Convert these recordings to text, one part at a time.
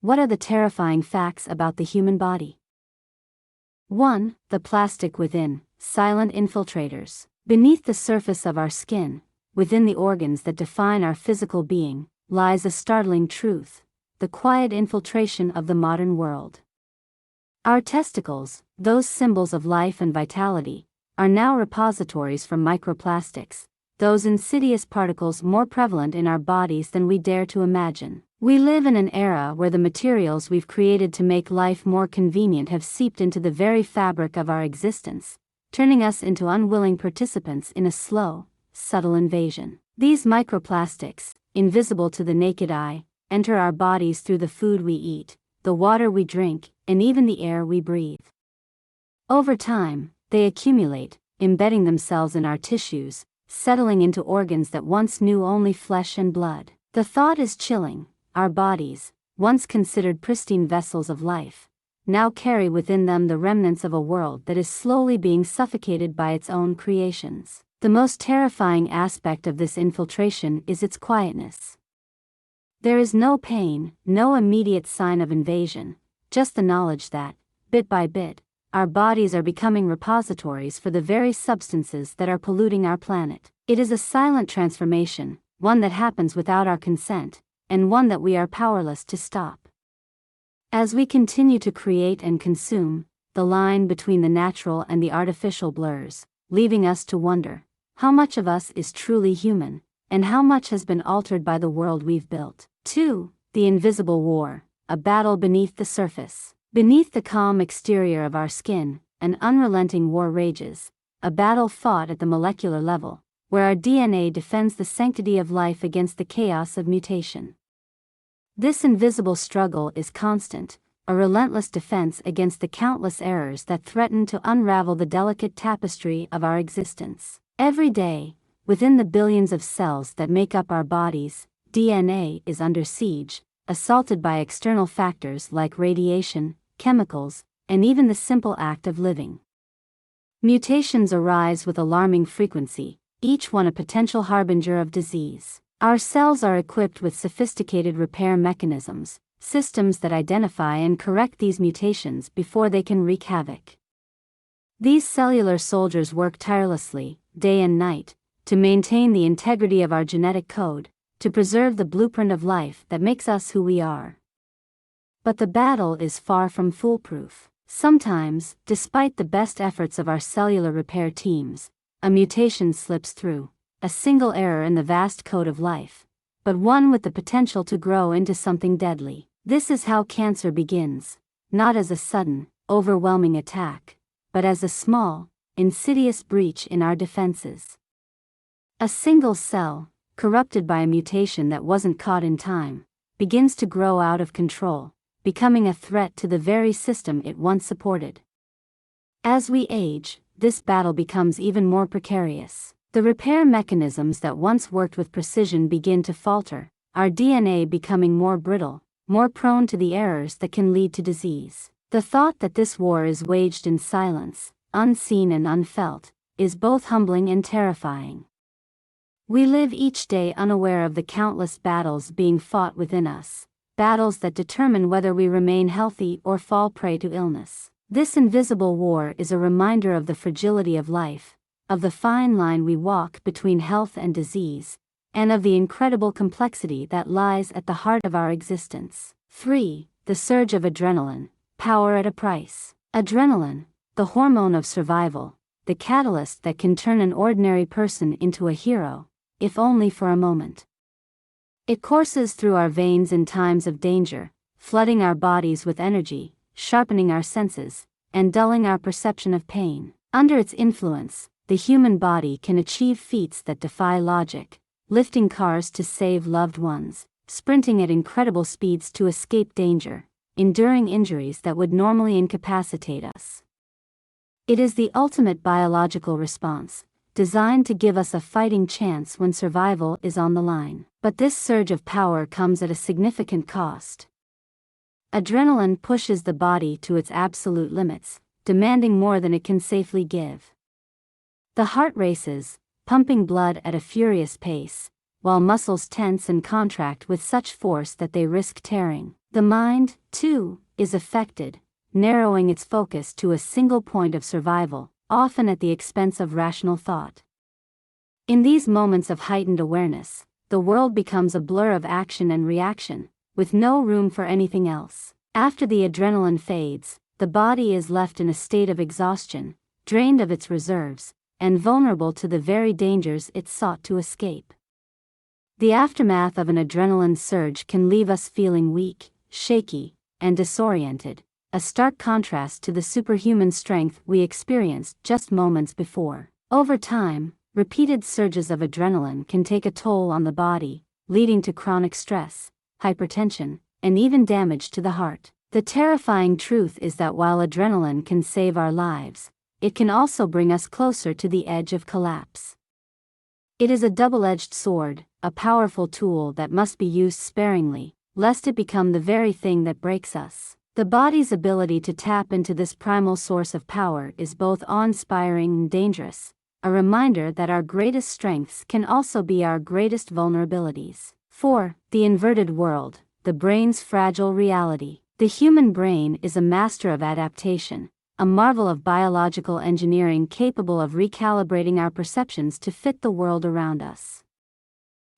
What are the terrifying facts about the human body? 1. The plastic within, silent infiltrators. Beneath the surface of our skin, within the organs that define our physical being, lies a startling truth: the quiet infiltration of the modern world. Our testicles, those symbols of life and vitality, are now repositories for microplastics, those insidious particles more prevalent in our bodies than we dare to imagine. We live in an era where the materials we've created to make life more convenient have seeped into the very fabric of our existence, turning us into unwilling participants in a slow, subtle invasion. These microplastics, invisible to the naked eye, enter our bodies through the food we eat, the water we drink, and even the air we breathe. Over time, they accumulate, embedding themselves in our tissues, settling into organs that once knew only flesh and blood. The thought is chilling: our bodies, once considered pristine vessels of life, now carry within them the remnants of a world that is slowly being suffocated by its own creations. The most terrifying aspect of this infiltration is its quietness. There is no pain, no immediate sign of invasion, just the knowledge that, bit by bit, our bodies are becoming repositories for the very substances that are polluting our planet. It is a silent transformation, one that happens without our consent, and one that we are powerless to stop. As we continue to create and consume, the line between the natural and the artificial blurs, leaving us to wonder how much of us is truly human, and how much has been altered by the world we've built. 2. The invisible war, a battle beneath the surface. Beneath the calm exterior of our skin, an unrelenting war rages, a battle fought at the molecular level, where our DNA defends the sanctity of life against the chaos of mutation. This invisible struggle is constant, a relentless defense against the countless errors that threaten to unravel the delicate tapestry of our existence. Every day, within the billions of cells that make up our bodies, DNA is under siege, assaulted by external factors like radiation, chemicals, and even the simple act of living. Mutations arise with alarming frequency, each one a potential harbinger of disease. Our cells are equipped with sophisticated repair mechanisms, systems that identify and correct these mutations before they can wreak havoc. These cellular soldiers work tirelessly, day and night, to maintain the integrity of our genetic code, to preserve the blueprint of life that makes us who we are. But the battle is far from foolproof. Sometimes, despite the best efforts of our cellular repair teams, a mutation slips through, a single error in the vast code of life, but one with the potential to grow into something deadly. This is how cancer begins, not as a sudden, overwhelming attack, but as a small, insidious breach in our defenses. A single cell, corrupted by a mutation that wasn't caught in time, begins to grow out of control, becoming a threat to the very system it once supported. As we age, this battle becomes even more precarious. The repair mechanisms that once worked with precision begin to falter, our DNA becoming more brittle, more prone to the errors that can lead to disease. The thought that this war is waged in silence, unseen and unfelt, is both humbling and terrifying. We live each day unaware of the countless battles being fought within us, battles that determine whether we remain healthy or fall prey to illness. This invisible war is a reminder of the fragility of life, of the fine line we walk between health and disease, and of the incredible complexity that lies at the heart of our existence. 3. The surge of adrenaline, power at a price. Adrenaline, the hormone of survival, the catalyst that can turn an ordinary person into a hero, if only for a moment. It courses through our veins in times of danger, flooding our bodies with energy, sharpening our senses, and dulling our perception of pain. Under its influence, the human body can achieve feats that defy logic, lifting cars to save loved ones, sprinting at incredible speeds to escape danger, enduring injuries that would normally incapacitate us. It is the ultimate biological response, designed to give us a fighting chance when survival is on the line. But this surge of power comes at a significant cost. Adrenaline pushes the body to its absolute limits, demanding more than it can safely give. The heart races, pumping blood at a furious pace, while muscles tense and contract with such force that they risk tearing. The mind, too, is affected, narrowing its focus to a single point of survival, often at the expense of rational thought. In these moments of heightened awareness, the world becomes a blur of action and reaction, with no room for anything else. After the adrenaline fades, the body is left in a state of exhaustion, drained of its reserves, and vulnerable to the very dangers it sought to escape. The aftermath of an adrenaline surge can leave us feeling weak, shaky, and disoriented, a stark contrast to the superhuman strength we experienced just moments before. Over time, repeated surges of adrenaline can take a toll on the body, leading to chronic stress, hypertension, and even damage to the heart. The terrifying truth is that while adrenaline can save our lives, it can also bring us closer to the edge of collapse. It is a double-edged sword, a powerful tool that must be used sparingly, lest it become the very thing that breaks us. The body's ability to tap into this primal source of power is both awe-inspiring and dangerous, a reminder that our greatest strengths can also be our greatest vulnerabilities. 4. The inverted world, the brain's fragile reality. The human brain is a master of adaptation, a marvel of biological engineering capable of recalibrating our perceptions to fit the world around us.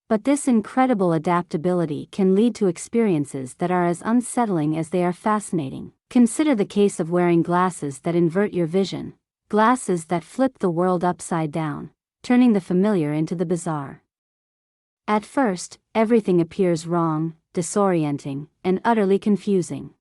But this incredible adaptability can lead to experiences that are as unsettling as they are fascinating. Consider the case of wearing glasses that invert your vision, glasses that flip the world upside down, turning the familiar into the bizarre. At first, everything appears wrong, disorienting, and utterly confusing.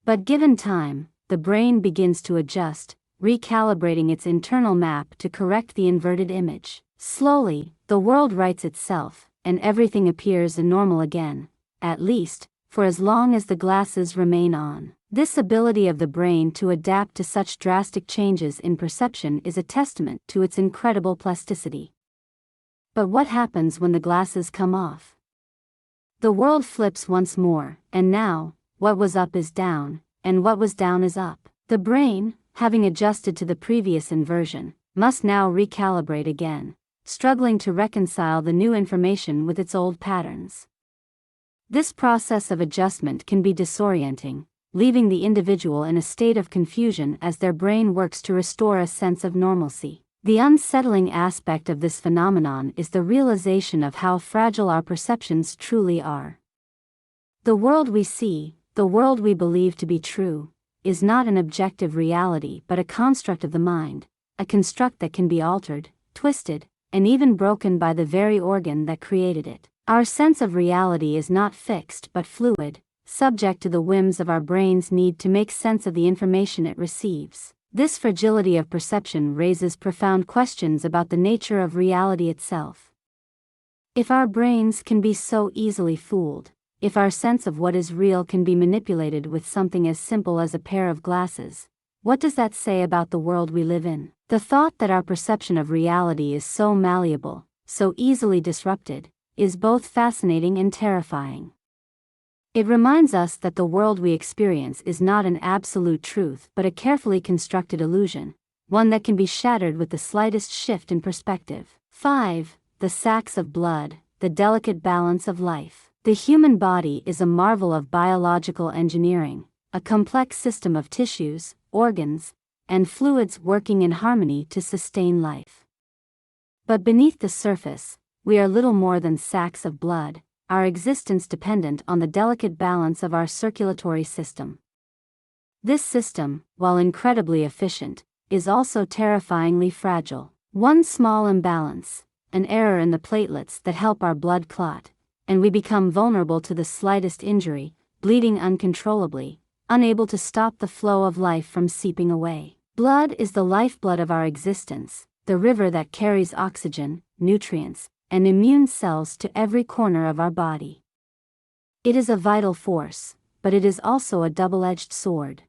But given time, the brain begins to adjust, recalibrating its internal map to correct the inverted image. Slowly, the world rights itself, and everything appears normal again, at least, for as long as the glasses remain on. This ability of the brain to adapt to such drastic changes in perception is a testament to its incredible plasticity. But what happens when the glasses come off? The world flips once more, and now, what was up is down, and what was down is up. The brain, having adjusted to the previous inversion, must now recalibrate again, struggling to reconcile the new information with its old patterns. This process of adjustment can be disorienting, leaving the individual in a state of confusion as their brain works to restore a sense of normalcy. The unsettling aspect of this phenomenon is the realization of how fragile our perceptions truly are. The world we see, the world we believe to be true, is not an objective reality but a construct of the mind, a construct that can be altered, twisted, and even broken by the very organ that created it. Our sense of reality is not fixed but fluid, subject to the whims of our brain's need to make sense of the information it receives. This fragility of perception raises profound questions about the nature of reality itself. If our brains can be so easily fooled, if our sense of what is real can be manipulated with something as simple as a pair of glasses, what does that say about the world we live in? The thought that our perception of reality is so malleable, so easily disrupted, is both fascinating and terrifying. It reminds us that the world we experience is not an absolute truth but a carefully constructed illusion, one that can be shattered with the slightest shift in perspective. 5. The sacs of blood, the delicate balance of life. The human body is a marvel of biological engineering, a complex system of tissues, organs, and fluids working in harmony to sustain life. But beneath the surface, we are little more than sacs of blood, our existence dependent on the delicate balance of our circulatory system. This system, while incredibly efficient, is also terrifyingly fragile. One small imbalance, an error in the platelets that help our blood clot, and we become vulnerable to the slightest injury, bleeding uncontrollably, unable to stop the flow of life from seeping away. Blood is the lifeblood of our existence, the river that carries oxygen, nutrients, and immune cells to every corner of our body. It is a vital force, but it is also a double-edged sword.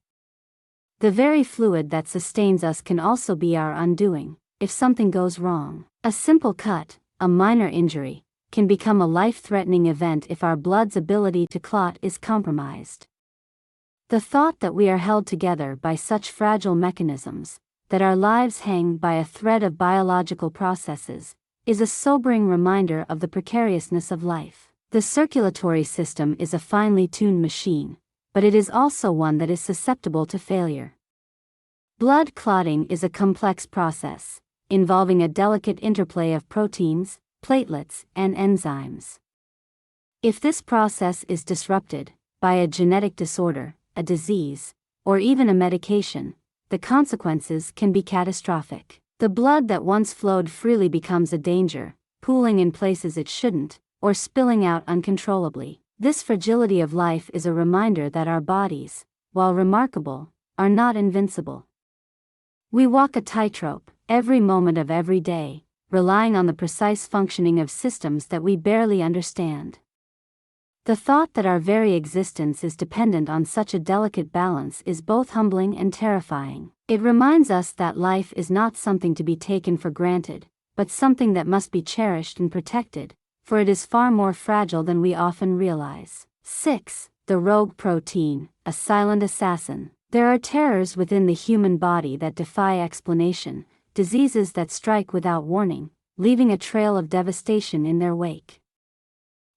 The very fluid that sustains us can also be our undoing, if something goes wrong. A simple cut, a minor injury, can become a life-threatening event if our blood's ability to clot is compromised. The thought that we are held together by such fragile mechanisms, that our lives hang by a thread of biological processes, is a sobering reminder of the precariousness of life. The circulatory system is a finely tuned machine, but it is also one that is susceptible to failure. Blood clotting is a complex process, involving a delicate interplay of proteins, platelets, and enzymes. If this process is disrupted by a genetic disorder, a disease, or even a medication, the consequences can be catastrophic. The blood that once flowed freely becomes a danger, pooling in places it shouldn't, or spilling out uncontrollably. This fragility of life is a reminder that our bodies, while remarkable, are not invincible. We walk a tightrope, every moment of every day, relying on the precise functioning of systems that we barely understand. The thought that our very existence is dependent on such a delicate balance is both humbling and terrifying. It reminds us that life is not something to be taken for granted, but something that must be cherished and protected, for it is far more fragile than we often realize. 6. The rogue protein, a silent assassin. There are terrors within the human body that defy explanation, diseases that strike without warning, leaving a trail of devastation in their wake.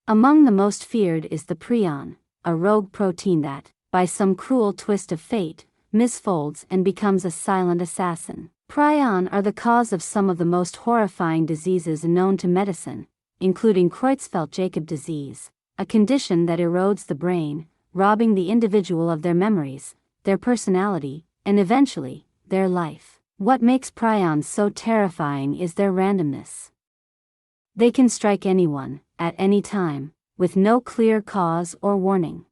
Among the most feared is the prion, a rogue protein that, by some cruel twist of fate, misfolds and becomes a silent assassin. Prion are the cause of some of the most horrifying diseases known to medicine, including Creutzfeldt-Jakob disease, a condition that erodes the brain, robbing the individual of their memories, their personality, and eventually, their life. What makes prions so terrifying is their randomness. They can strike anyone, at any time, with no clear cause or warning.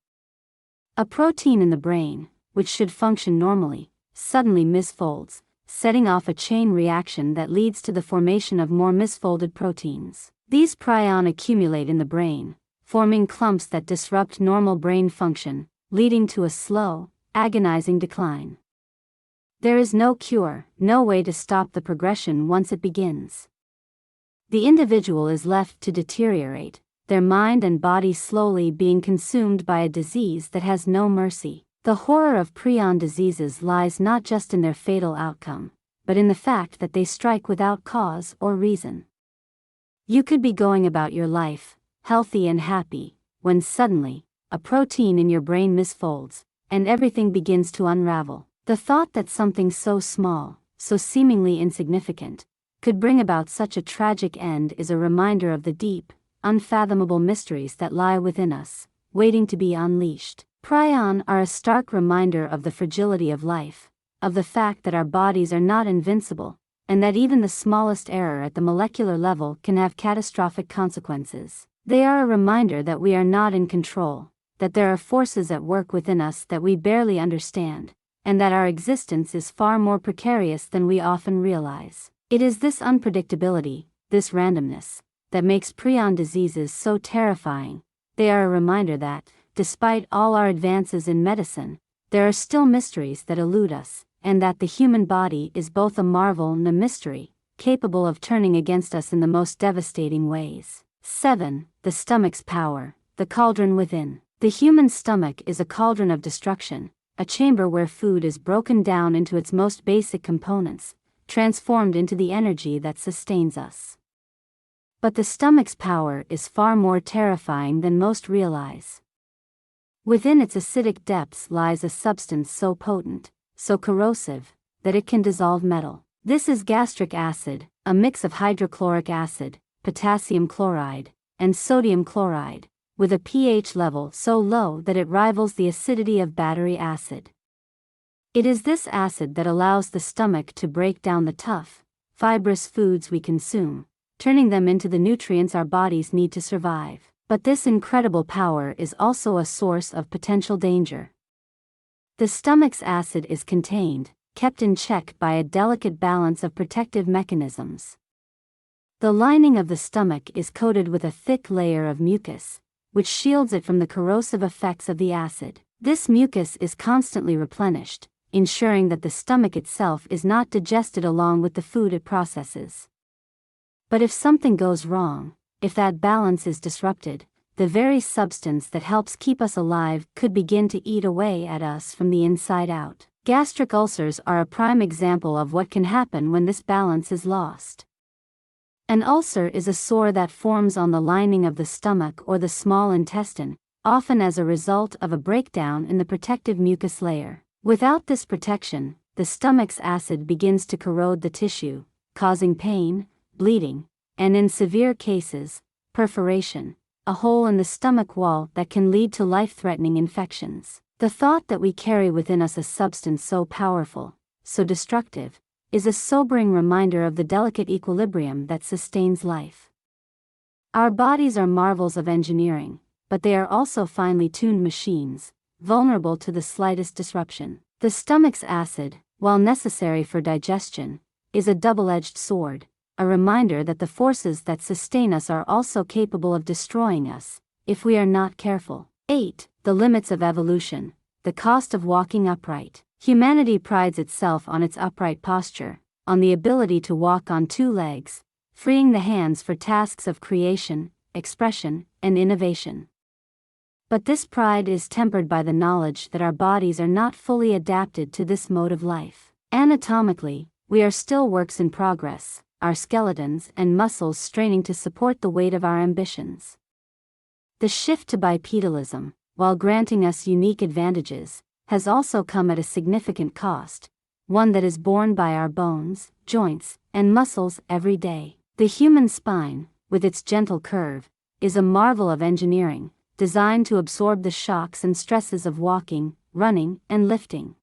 A protein in the brain, which should function normally, suddenly misfolds, setting off a chain reaction that leads to the formation of more misfolded proteins. These prions accumulate in the brain, forming clumps that disrupt normal brain function, leading to a slow, agonizing decline. There is no cure, no way to stop the progression once it begins. The individual is left to deteriorate, their mind and body slowly being consumed by a disease that has no mercy. The horror of prion diseases lies not just in their fatal outcome, but in the fact that they strike without cause or reason. You could be going about your life, healthy and happy, when suddenly, a protein in your brain misfolds, and everything begins to unravel. The thought that something so small, so seemingly insignificant, could bring about such a tragic end is a reminder of the deep, unfathomable mysteries that lie within us, waiting to be unleashed. Prions are a stark reminder of the fragility of life, of the fact that our bodies are not invincible, and that even the smallest error at the molecular level can have catastrophic consequences. They are a reminder that we are not in control, that there are forces at work within us that we barely understand, and that our existence is far more precarious than we often realize. It is this unpredictability, this randomness, that makes prion diseases so terrifying. They are a reminder that, despite all our advances in medicine, there are still mysteries that elude us, and that the human body is both a marvel and a mystery, capable of turning against us in the most devastating ways. 7. The stomach's power, the cauldron within. The human stomach is a cauldron of destruction, a chamber where food is broken down into its most basic components, transformed into the energy that sustains us. But the stomach's power is far more terrifying than most realize. Within its acidic depths lies a substance so potent, so corrosive, that it can dissolve metal. This is gastric acid, a mix of hydrochloric acid, potassium chloride, and sodium chloride, with a pH level so low that it rivals the acidity of battery acid. It is this acid that allows the stomach to break down the tough, fibrous foods we consume, turning them into the nutrients our bodies need to survive. But this incredible power is also a source of potential danger. The stomach's acid is contained, kept in check by a delicate balance of protective mechanisms. The lining of the stomach is coated with a thick layer of mucus, which shields it from the corrosive effects of the acid. This mucus is constantly replenished, ensuring that the stomach itself is not digested along with the food it processes. But if something goes wrong, if that balance is disrupted, the very substance that helps keep us alive could begin to eat away at us from the inside out. Gastric ulcers are a prime example of what can happen when this balance is lost. An ulcer is a sore that forms on the lining of the stomach or the small intestine, often as a result of a breakdown in the protective mucus layer. Without this protection, the stomach's acid begins to corrode the tissue, causing pain, bleeding, and in severe cases, perforation, a hole in the stomach wall that can lead to life-threatening infections. The thought that we carry within us a substance so powerful, so destructive, is a sobering reminder of the delicate equilibrium that sustains life. Our bodies are marvels of engineering, but they are also finely tuned machines, vulnerable to the slightest disruption. The stomach's acid, while necessary for digestion, is a double-edged sword, a reminder that the forces that sustain us are also capable of destroying us, if we are not careful. 8. The limits of evolution, the cost of walking upright. Humanity prides itself on its upright posture, on the ability to walk on two legs, freeing the hands for tasks of creation, expression, and innovation. But this pride is tempered by the knowledge that our bodies are not fully adapted to this mode of life. Anatomically, we are still works in progress, our skeletons and muscles straining to support the weight of our ambitions. The shift to bipedalism, while granting us unique advantages, has also come at a significant cost, one that is borne by our bones, joints, and muscles every day. The human spine, with its gentle curve, is a marvel of engineering, designed to absorb the shocks and stresses of walking, running, and lifting.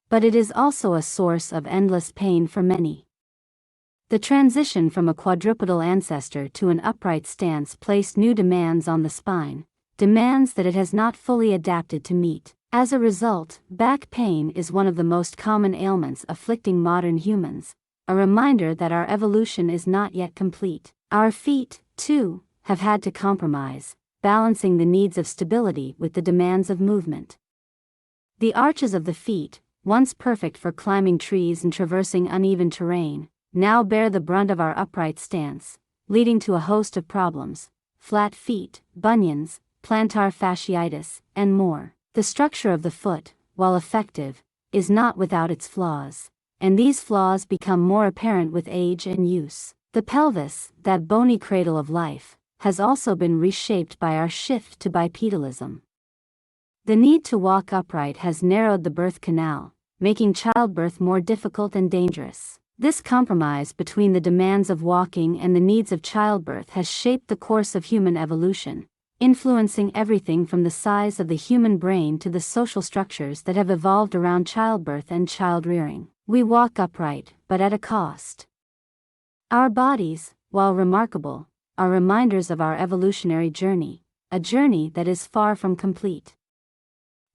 But it is also a source of endless pain for many. The transition from a quadrupedal ancestor to an upright stance placed new demands on the spine, demands that it has not fully adapted to meet. As a result, back pain is one of the most common ailments afflicting modern humans, a reminder that our evolution is not yet complete. Our feet, too, have had to compromise, balancing the needs of stability with the demands of movement. The arches of the feet, once perfect for climbing trees and traversing uneven terrain, now bear the brunt of our upright stance, leading to a host of problems: flat feet, bunions, plantar fasciitis, and more. The structure of the foot, while effective, is not without its flaws, and these flaws become more apparent with age and use. The pelvis, that bony cradle of life, has also been reshaped by our shift to bipedalism. The need to walk upright has narrowed the birth canal, making childbirth more difficult and dangerous. This compromise between the demands of walking and the needs of childbirth has shaped the course of human evolution, influencing everything from the size of the human brain to the social structures that have evolved around childbirth and child-rearing. We walk upright, but at a cost. Our bodies, while remarkable, are reminders of our evolutionary journey, a journey that is far from complete.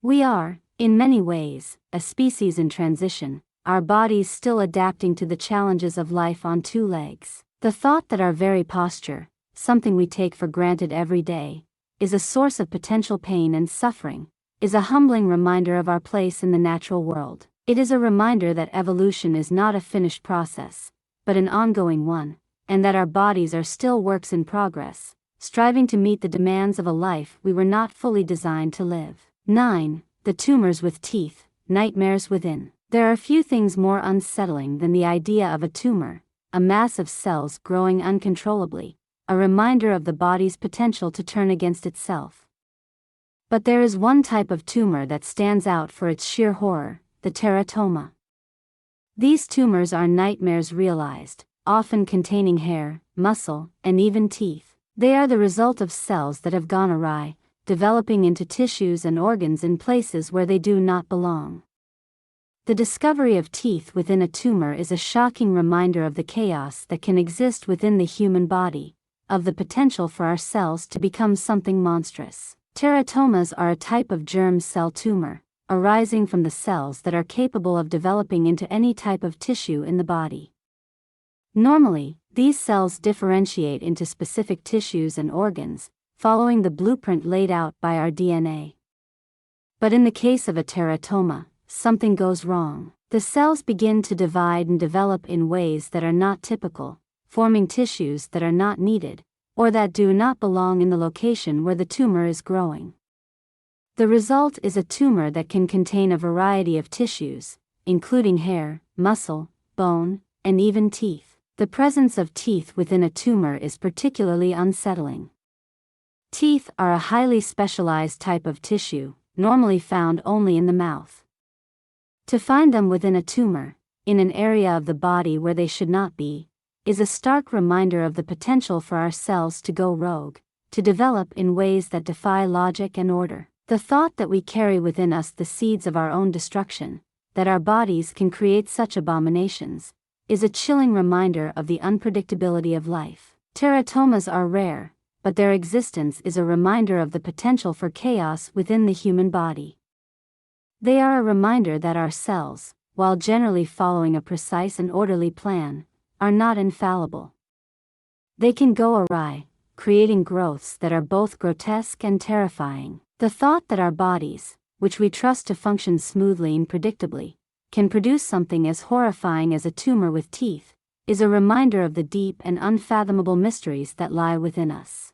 We are, in many ways, a species in transition, our bodies still adapting to the challenges of life on two legs. The thought that our very posture, something we take for granted every day, is a source of potential pain and suffering, is a humbling reminder of our place in the natural world. It is a reminder that evolution is not a finished process, but an ongoing one, and that our bodies are still works in progress, striving to meet the demands of a life we were not fully designed to live. 9. The tumors with teeth, nightmares within. There are few things more unsettling than the idea of a tumor, a mass of cells growing uncontrollably, a reminder of the body's potential to turn against itself. But there is one type of tumor that stands out for its sheer horror, the teratoma. These tumors are nightmares realized, often containing hair, muscle, and even teeth. They are the result of cells that have gone awry, developing into tissues and organs in places where they do not belong. The discovery of teeth within a tumor is a shocking reminder of the chaos that can exist within the human body, of the potential for our cells to become something monstrous. Teratomas are a type of germ cell tumor, arising from the cells that are capable of developing into any type of tissue in the body. Normally, these cells differentiate into specific tissues and organs, following the blueprint laid out by our DNA. But in the case of a teratoma, something goes wrong. The cells begin to divide and develop in ways that are not typical, forming tissues that are not needed, or that do not belong in the location where the tumor is growing. The result is a tumor that can contain a variety of tissues, including hair, muscle, bone, and even teeth. The presence of teeth within a tumor is particularly unsettling. Teeth are a highly specialized type of tissue, normally found only in the mouth. To find them within a tumor, in an area of the body where they should not be, is a stark reminder of the potential for our cells to go rogue, to develop in ways that defy logic and order. The thought that we carry within us the seeds of our own destruction, that our bodies can create such abominations, is a chilling reminder of the unpredictability of life. Teratomas are rare, but their existence is a reminder of the potential for chaos within the human body. They are a reminder that our cells, while generally following a precise and orderly plan, are not infallible. They can go awry, creating growths that are both grotesque and terrifying. The thought that our bodies, which we trust to function smoothly and predictably, can produce something as horrifying as a tumor with teeth, is a reminder of the deep and unfathomable mysteries that lie within us.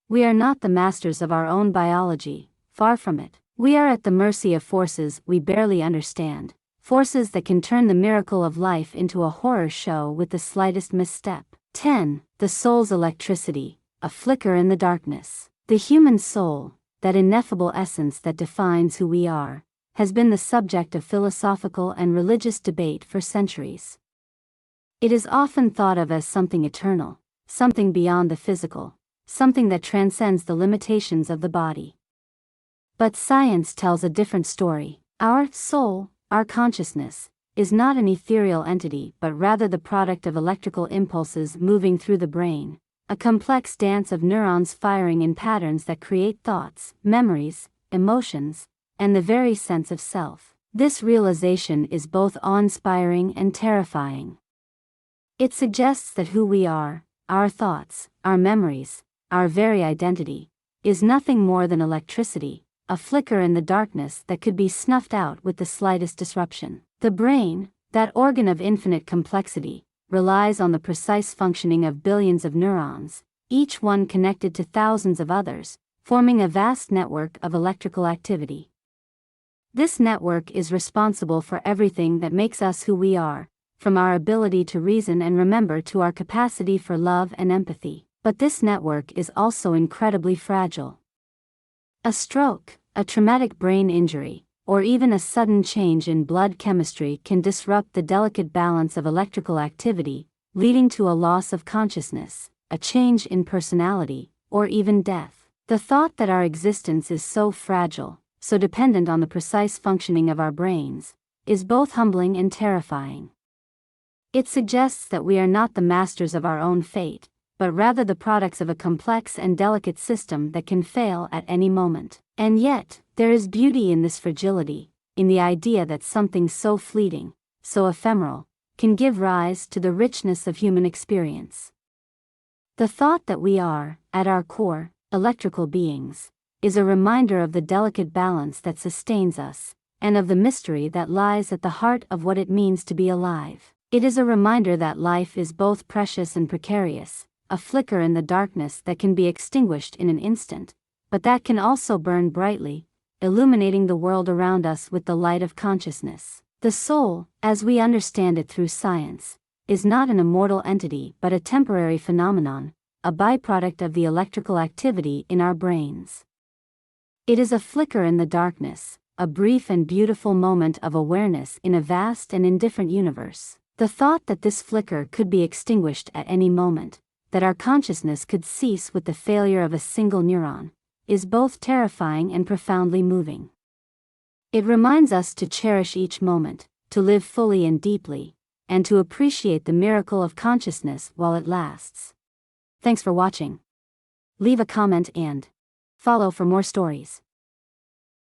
We are not the masters of our own biology, far from it. We are at the mercy of forces we barely understand, forces that can turn the miracle of life into a horror show with the slightest misstep. 10. The soul's electricity, a flicker in the darkness. The human soul, that ineffable essence that defines who we are, has been the subject of philosophical and religious debate for centuries. It is often thought of as something eternal, something beyond the physical, something that transcends the limitations of the body. But science tells a different story. Our soul, our consciousness, is not an ethereal entity but rather the product of electrical impulses moving through the brain, a complex dance of neurons firing in patterns that create thoughts, memories, emotions, and the very sense of self. This realization is both awe-inspiring and terrifying. It suggests that who we are, our thoughts, our memories, our very identity, is nothing more than electricity, a flicker in the darkness that could be snuffed out with the slightest disruption. The brain, that organ of infinite complexity, relies on the precise functioning of billions of neurons, each one connected to thousands of others, forming a vast network of electrical activity. This network is responsible for everything that makes us who we are, from our ability to reason and remember to our capacity for love and empathy. But this network is also incredibly fragile. A stroke, a traumatic brain injury, or even a sudden change in blood chemistry can disrupt the delicate balance of electrical activity, leading to a loss of consciousness, a change in personality, or even death. The thought that our existence is so fragile, so dependent on the precise functioning of our brains, is both humbling and terrifying. It suggests that we are not the masters of our own fate, but rather the products of a complex and delicate system that can fail at any moment. And yet, there is beauty in this fragility, in the idea that something so fleeting, so ephemeral, can give rise to the richness of human experience. The thought that we are, at our core, electrical beings, is a reminder of the delicate balance that sustains us, and of the mystery that lies at the heart of what it means to be alive. It is a reminder that life is both precious and precarious, a flicker in the darkness that can be extinguished in an instant, but that can also burn brightly, illuminating the world around us with the light of consciousness. The soul, as we understand it through science, is not an immortal entity but a temporary phenomenon, a byproduct of the electrical activity in our brains. It is a flicker in the darkness, a brief and beautiful moment of awareness in a vast and indifferent universe. The thought that this flicker could be extinguished at any moment, that our consciousness could cease with the failure of a single neuron, is both terrifying and profoundly moving. It reminds us to cherish each moment, to live fully and deeply, and to appreciate the miracle of consciousness while it lasts. Thanks for watching. Leave a comment and follow for more stories.